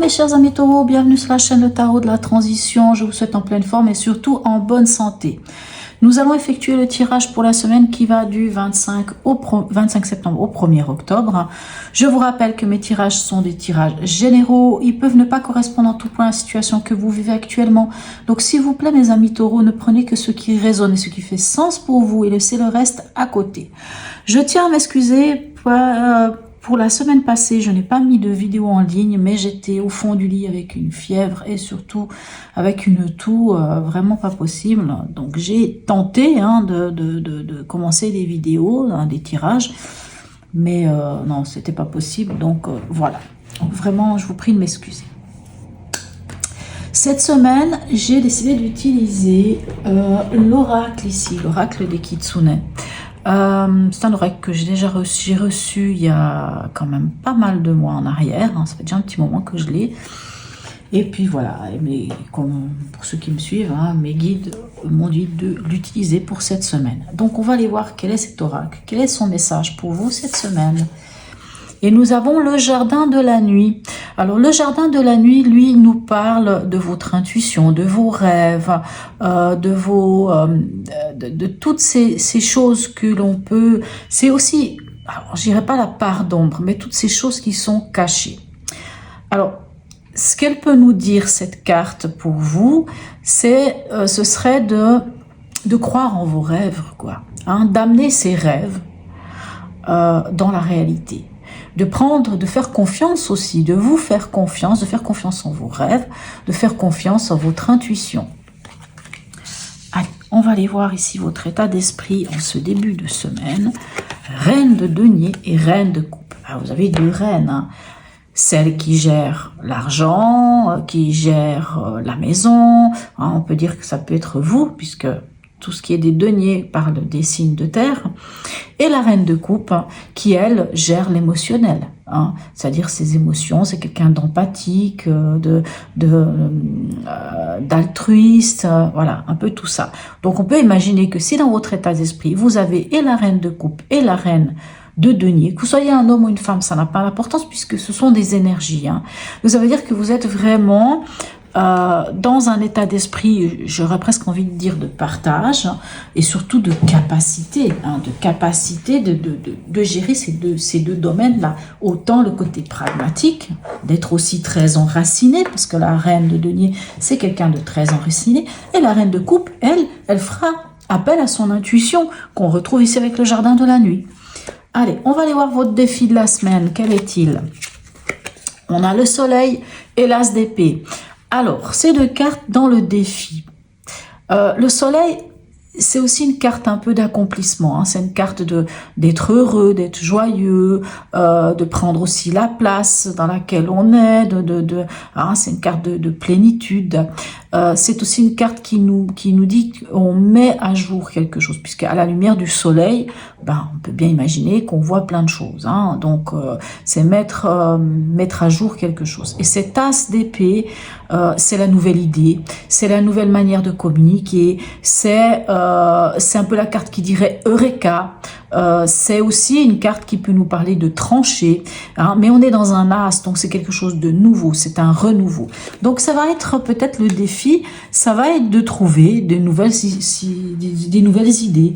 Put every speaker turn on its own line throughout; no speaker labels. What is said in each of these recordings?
mes chers amis taureaux, bienvenue sur la chaîne de tarot de la transition. Je vous souhaite en pleine forme et surtout en bonne santé. Nous allons effectuer le tirage pour la semaine qui va du 25 septembre au 1er octobre. Je vous rappelle que mes tirages sont des tirages généraux. Ils peuvent ne pas correspondre en tout point à la situation que vous vivez actuellement. Donc s'il vous plaît mes amis taureaux, ne prenez que ce qui résonne et ce qui fait sens pour vous et laissez le reste à côté. Je tiens à m'excuser pour la semaine passée, je n'ai pas mis de vidéo en ligne, mais j'étais au fond du lit avec une fièvre et surtout avec une toux vraiment pas possible. Donc j'ai tenté de commencer des vidéos, des tirages, mais non, c'était pas possible. Donc voilà, vraiment, je vous prie de m'excuser. Cette semaine, j'ai décidé d'utiliser l'oracle ici, l'oracle des Kitsune. C'est un oracle que j'ai déjà reçu il y a quand même pas mal de mois en arrière, ça fait déjà un petit moment que je l'ai, et puis voilà, pour ceux qui me suivent, mes guides m'ont dit de l'utiliser pour cette semaine. Donc on va aller voir quel est cet oracle, quel est son message pour vous cette semaine. Et nous avons le jardin de la nuit. Alors le jardin de la nuit, lui, nous parle de votre intuition, de vos rêves, de toutes ces choses que l'on peut... C'est aussi, alors je dirais pas la part d'ombre, mais toutes ces choses qui sont cachées. Alors, ce qu'elle peut nous dire, cette carte, pour vous, ce serait de croire en vos rêves, quoi, d'amener ces rêves dans la réalité. De faire confiance aussi, de vous faire confiance, de faire confiance en vos rêves, de faire confiance en votre intuition. Allez, on va aller voir ici votre état d'esprit en ce début de semaine. Reine de denier et reine de coupe. Alors vous avez deux reines, celle qui gère l'argent, qui gère la maison. On peut dire que ça peut être vous, puisque tout ce qui est des deniers parle des signes de terre, et la reine de coupe qui, elle, gère l'émotionnel, c'est-à-dire ses émotions, c'est quelqu'un d'empathique, d'altruiste, voilà, un peu tout ça. Donc on peut imaginer que si dans votre état d'esprit, vous avez et la reine de coupe et la reine de denier, que vous soyez un homme ou une femme, ça n'a pas d'importance puisque ce sont des énergies. Donc ça veut dire que vous êtes vraiment dans un état d'esprit, j'aurais presque envie de dire de partage et surtout de capacité, de gérer ces deux domaines-là. Autant le côté pragmatique, d'être aussi très enraciné, parce que la reine de denier, c'est quelqu'un de très enraciné, et la reine de coupe, elle fera appel à son intuition, qu'on retrouve ici avec le jardin de la nuit. Allez, on va aller voir votre défi de la semaine. Quel est-il? On a le soleil et l'as d'épée. Alors, ces deux cartes dans le défi. Le soleil, c'est aussi une carte un peu d'accomplissement. C'est une carte d'être heureux, d'être joyeux, de prendre aussi la place dans laquelle on est. C'est une carte de plénitude. C'est aussi une carte qui nous dit qu'on met à jour quelque chose, puisque à la lumière du soleil, on peut bien imaginer qu'on voit plein de choses. Donc, c'est mettre à jour quelque chose. Et cet as d'épée, c'est la nouvelle idée, c'est la nouvelle manière de communiquer, c'est un peu la carte qui dirait Eureka. C'est aussi une carte qui peut nous parler de trancher, mais on est dans un as, donc c'est quelque chose de nouveau, c'est un renouveau. Donc ça va être peut-être le défi, ça va être de trouver des nouvelles idées,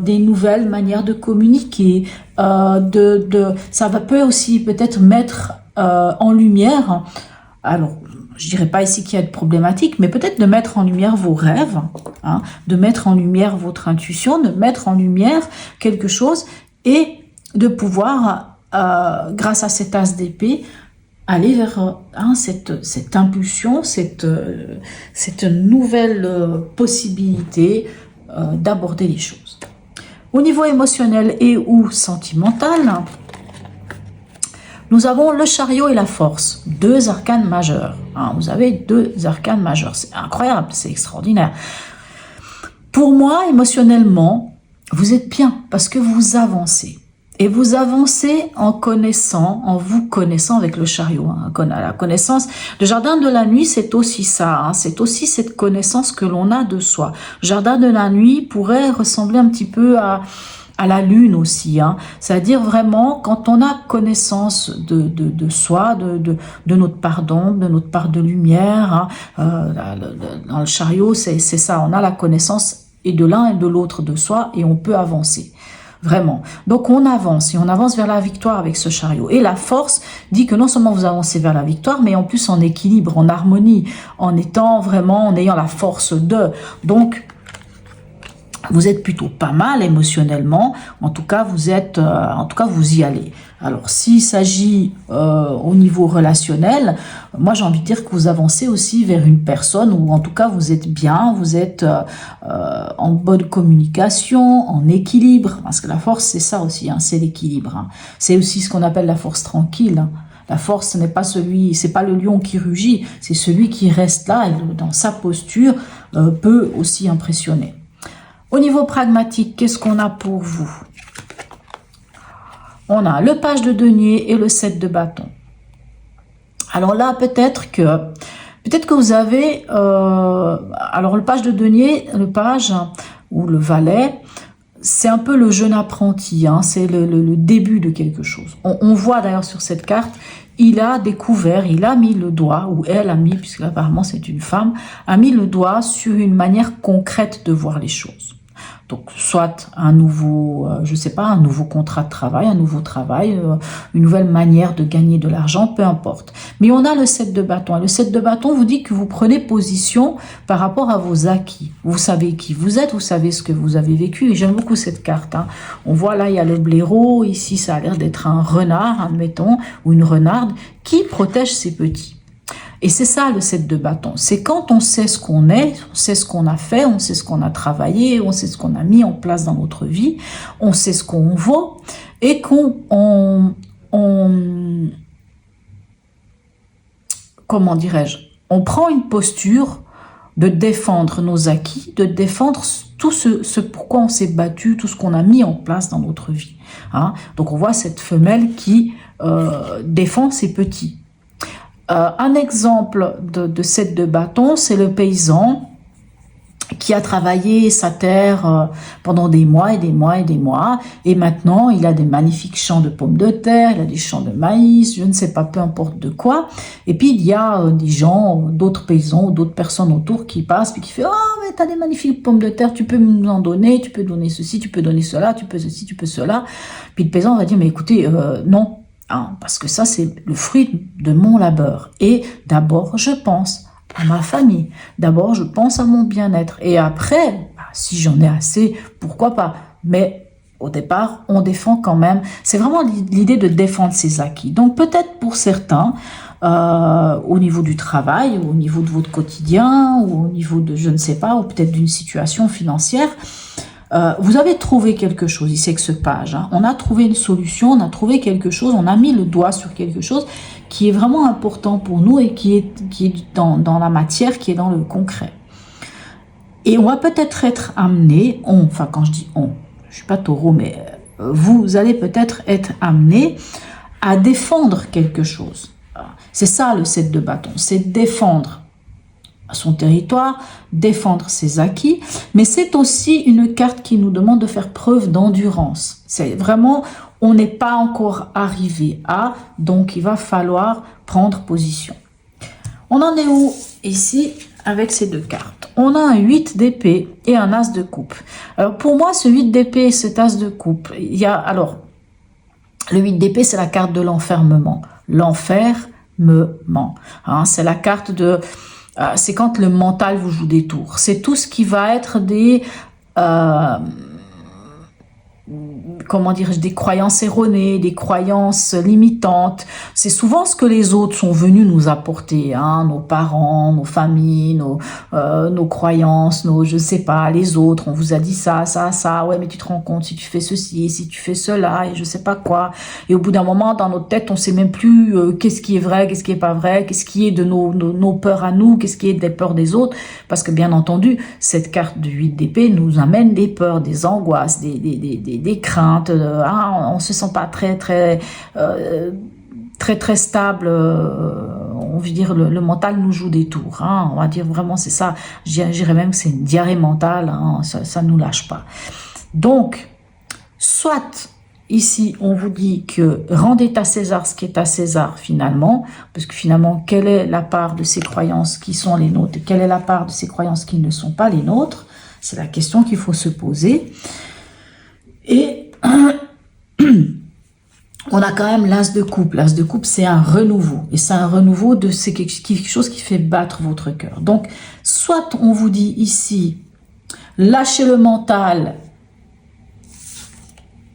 des nouvelles manières de communiquer, ça peut aussi peut-être mettre en lumière, alors je dirais pas ici qu'il y a de problématique, mais peut-être de mettre en lumière vos rêves, de mettre en lumière votre intuition, de mettre en lumière quelque chose et de pouvoir, grâce à cet as d'épée, aller vers cette impulsion, cette nouvelle possibilité d'aborder les choses. Au niveau émotionnel et ou sentimental, nous avons le chariot et la force, deux arcanes majeurs. Vous avez deux arcanes majeurs, c'est incroyable, c'est extraordinaire. Pour moi, émotionnellement, vous êtes bien parce que vous avancez. Et vous avancez en vous connaissant avec le chariot. La connaissance, le jardin de la nuit, c'est aussi ça. C'est aussi cette connaissance que l'on a de soi. Le jardin de la nuit pourrait ressembler un petit peu à à la lune aussi, hein. C'est-à-dire vraiment quand on a connaissance de soi, de notre part d'ombre, de notre part de lumière, hein. Dans le chariot, c'est ça, on a la connaissance et de l'un et de l'autre de soi et on peut avancer. Vraiment. Donc on avance et on avance vers la victoire avec ce chariot. Et la force dit que non seulement vous avancez vers la victoire, mais en plus en équilibre, en harmonie, en étant vraiment, en ayant la force de. Donc vous êtes plutôt pas mal émotionnellement. En tout cas, vous y allez. Alors, s'il s'agit au niveau relationnel, moi j'ai envie de dire que vous avancez aussi vers une personne où en tout cas vous êtes bien, vous êtes en bonne communication, en équilibre. Parce que la force, c'est ça aussi, hein, c'est l'équilibre. Hein. C'est aussi ce qu'on appelle la force tranquille. Hein. La force, ce n'est pas c'est pas le lion qui rugit, c'est celui qui reste là et dans sa posture peut aussi impressionner. Au niveau pragmatique, qu'est-ce qu'on a pour vous? On a le page de denier et le 7 de bâton. Alors là, peut-être que vous avez... alors le page de denier, le page ou le valet, c'est un peu le jeune apprenti, hein, c'est le début de quelque chose. On voit d'ailleurs sur cette carte, il a découvert, il a mis le doigt, ou elle a mis, puisque apparemment c'est une femme, a mis le doigt sur une manière concrète de voir les choses. Donc, soit un nouveau, je sais pas, un nouveau contrat de travail, un nouveau travail, une nouvelle manière de gagner de l'argent, peu importe. Mais on a le 7 de bâton. Et le 7 de bâton vous dit que vous prenez position par rapport à vos acquis. Vous savez qui vous êtes, vous savez ce que vous avez vécu. Et j'aime beaucoup cette carte. Hein. On voit là, il y a le blaireau. Ici, ça a l'air d'être un renard, admettons, ou une renarde, qui protège ses petits. Et c'est ça le 7 de bâton. C'est quand on sait ce qu'on est, on sait ce qu'on a fait, on sait ce qu'on a travaillé, on sait ce qu'on a mis en place dans notre vie, on sait ce qu'on vaut et comment dirais-je, on prend une posture de défendre nos acquis, de défendre tout ce pourquoi on s'est battu, tout ce qu'on a mis en place dans notre vie. Hein. Donc on voit cette femelle qui défend ses petits. Un exemple de 7 de bâton, c'est le paysan qui a travaillé sa terre pendant des mois et des mois et des mois, et maintenant il a des magnifiques champs de pommes de terre, il a des champs de maïs, je ne sais pas, peu importe de quoi, et puis il y a des gens, d'autres paysans, d'autres personnes autour qui passent, puis qui font « Oh, mais t'as des magnifiques pommes de terre, tu peux nous en donner, tu peux donner ceci, tu peux donner cela, tu peux ceci, tu peux cela », puis le paysan va dire « Mais écoutez, non ». Hein, parce que ça, c'est le fruit de mon labeur. Et d'abord, je pense à ma famille. D'abord, je pense à mon bien-être. Et après, si j'en ai assez, pourquoi pas. Mais au départ, on défend quand même. C'est vraiment l'idée de défendre ses acquis. Donc peut-être pour certains, au niveau du travail, ou au niveau de votre quotidien, ou au niveau de, je ne sais pas, ou peut-être d'une situation financière, vous avez trouvé quelque chose, ici avec ce page, hein. On a trouvé une solution, on a trouvé quelque chose, on a mis le doigt sur quelque chose qui est vraiment important pour nous et qui est dans la matière, qui est dans le concret. Et on va peut-être être amené, enfin quand je dis on, je suis pas taureau, mais vous allez peut-être être amené à défendre quelque chose. C'est ça le 7 de bâton, c'est défendre son territoire, défendre ses acquis, mais c'est aussi une carte qui nous demande de faire preuve d'endurance. C'est vraiment, on n'est pas encore arrivé à, donc il va falloir prendre position. On en est où ici avec ces deux cartes? On a un 8 d'épée et un as de coupe. Alors pour moi, ce 8 d'épée et cet as de coupe, il y a, alors, le 8 d'épée, c'est la carte de l'enfermement. L'enfermement. Hein, c'est la carte de... c'est quand le mental vous joue des tours. C'est tout ce qui va être des... comment dirais-je, des croyances erronées, des croyances limitantes. C'est souvent ce que les autres sont venus nous apporter, hein, nos parents, nos familles, nos croyances, je sais pas, les autres. On vous a dit ça, ouais, mais tu te rends compte si tu fais ceci, si tu fais cela, et je sais pas quoi. Et au bout d'un moment, dans notre tête, on sait même plus qu'est-ce qui est vrai, qu'est-ce qui est pas vrai, qu'est-ce qui est de nos peurs à nous, qu'est-ce qui est des peurs des autres. Parce que bien entendu, cette carte de 8 d'épée nous amène des peurs, des angoisses, des craintes, hein, on se sent pas très stable, on veut dire le mental nous joue des tours, hein, on va dire vraiment c'est ça, je dirais même que c'est une diarrhée mentale, hein, ça nous lâche pas. Donc soit ici on vous dit que rendez à César ce qui est à César finalement, parce que finalement quelle est la part de ces croyances qui sont les nôtres et quelle est la part de ces croyances qui ne sont pas les nôtres, c'est la question qu'il faut se poser. Et on a quand même l'as de coupe. L'as de coupe, c'est un renouveau. Et c'est un renouveau de c'est quelque chose qui fait battre votre cœur. Donc, soit on vous dit ici, lâchez le mental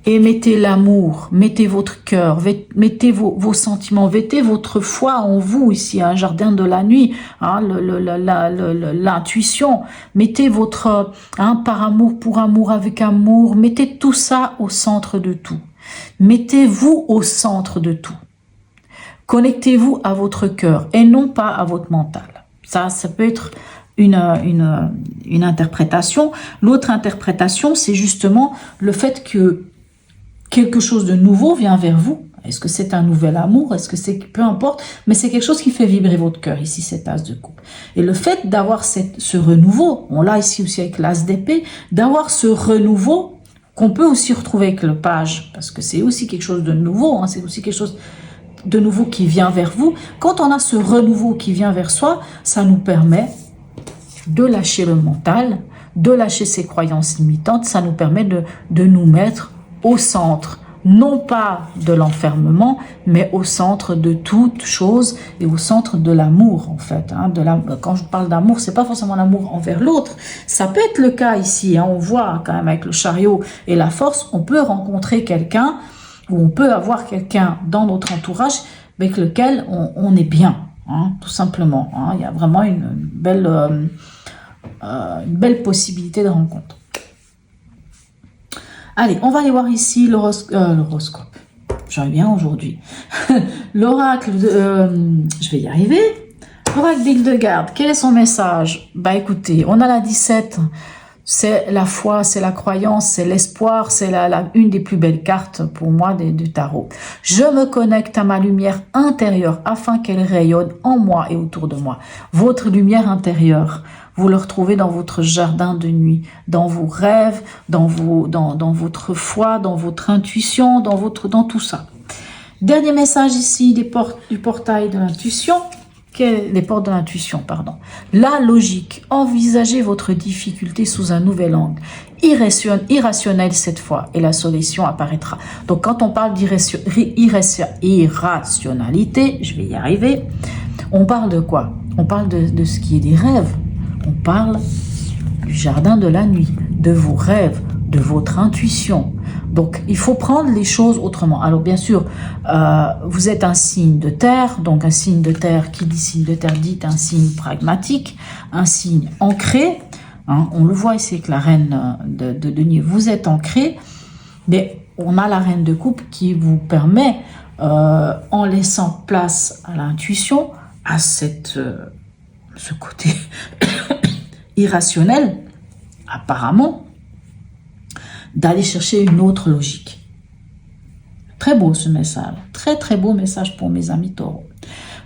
et mettez l'amour, mettez votre cœur, mettez vos sentiments, mettez votre foi en vous ici, un jardin de la nuit, hein, l'intuition, mettez votre par amour, pour amour, avec amour, mettez tout ça au centre de tout. Mettez-vous au centre de tout. Connectez-vous à votre cœur et non pas à votre mental. Ça peut être une interprétation. L'autre interprétation, c'est justement le fait que quelque chose de nouveau vient vers vous. Est-ce que c'est un nouvel amour? Est-ce que c'est... Peu importe, mais c'est quelque chose qui fait vibrer votre cœur, ici, cet as de coupe. Et le fait d'avoir ce renouveau, on l'a ici aussi avec l'as d'épée, d'avoir ce renouveau qu'on peut aussi retrouver avec le page, parce que c'est aussi quelque chose de nouveau, hein, c'est aussi quelque chose de nouveau qui vient vers vous. Quand on a ce renouveau qui vient vers soi, ça nous permet de lâcher le mental, de lâcher ses croyances limitantes, ça nous permet de nous mettre au centre, non pas de l'enfermement, mais au centre de toute chose et au centre de l'amour, en fait. Hein, quand je parle d'amour, c'est pas forcément l'amour envers l'autre. Ça peut être le cas ici. Hein, on voit quand même avec le chariot et la force, on peut rencontrer quelqu'un ou on peut avoir quelqu'un dans notre entourage avec lequel on est bien, hein, tout simplement. Hein, il y a vraiment une belle possibilité de rencontre. Allez, on va aller voir ici l'horoscope. J'en ai bien aujourd'hui. L'oracle, je vais y arriver. L'oracle d'Hildegarde, quel est son message? Bah écoutez, on a la 17, c'est la foi, c'est la croyance, c'est l'espoir, c'est une des plus belles cartes pour moi du tarot. Je me connecte à ma lumière intérieure afin qu'elle rayonne en moi et autour de moi. Votre lumière intérieure, vous le retrouvez dans votre jardin de nuit, dans vos rêves, dans votre foi, dans votre intuition, dans tout ça. Dernier message ici du portail de l'intuition. Les portes de l'intuition, pardon. La logique. Envisagez votre difficulté sous un nouvel angle. Irrationnel cette fois, et la solution apparaîtra. Donc, quand on parle d'irrationalité, je vais y arriver, on parle de quoi? On parle de ce qui est des rêves. On parle du jardin de la nuit, de vos rêves, de votre intuition. Donc, il faut prendre les choses autrement. Alors, bien sûr, vous êtes un signe de terre. Donc, un signe de terre, qui dit signe de terre, dit un signe pragmatique, un signe ancré. Hein, on le voit ici avec la reine de denier. Vous êtes ancré, mais on a la reine de coupe qui vous permet, en laissant place à l'intuition, à ce côté irrationnel, apparemment, d'aller chercher une autre logique. Très beau ce message, très très beau message pour mes amis taureaux.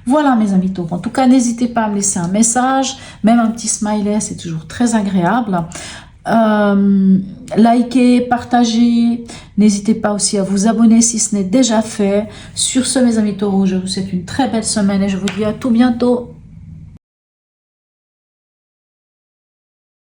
Voilà mes amis taureaux, en tout cas n'hésitez pas à me laisser un message, même un petit smiley, c'est toujours très agréable. Likez, partagez, n'hésitez pas aussi à vous abonner si ce n'est déjà fait. Sur ce mes amis taureaux, je vous souhaite une très belle semaine et je vous dis à tout bientôt.